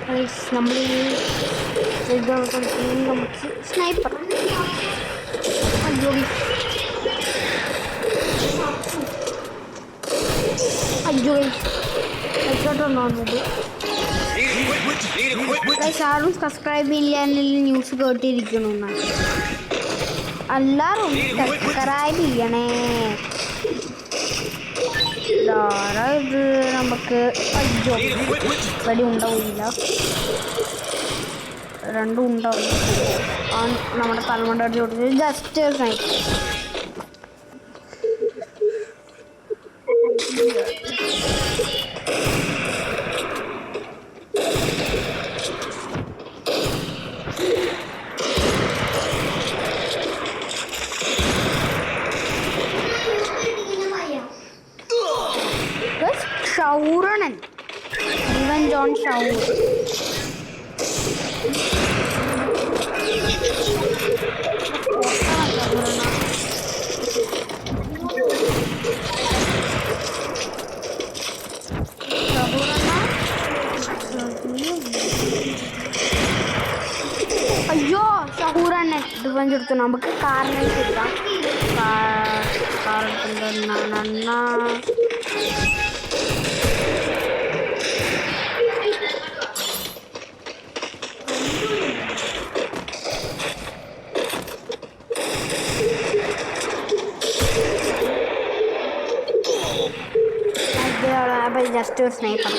നമ്മൾ നമുക്ക് സ്നൈപ്പർ അയ്യോ അയ്യോ ഹെഡ്ഷോട്ടൊന്നാകുന്നത് ആരും സബ്സ്ക്രൈബ് ചെയ്യാനുള്ള ന്യൂസ് കേട്ടിരിക്കണമെന്നാണ് എല്ലാവരും സബ്സ്ക്രൈബ് ചെയ്യണേ ഇത് നമുക്ക് അയ്യോ വെടി ഉണ്ടാവില്ല രണ്ടും ഉണ്ടാവില്ല നമ്മുടെ തലമുണ്ട അടിച്ച് കൊടുത്ത് ജസ്റ്റ് സ്നൈപ്പ് ഷൗറണൻ ഇവൻ ജോൺ ഷൗർ അയ്യോ ഷഹൂറണ്ണൻ ഡിഫൻസ് എടുത്തു നമുക്ക് കാറിനെ കിട്ടാം കാർ എടുത്തിട്ടുണ്ടെന്നാണ് ജസ്റ്റ് ഒരു സ്നൈപ്പർ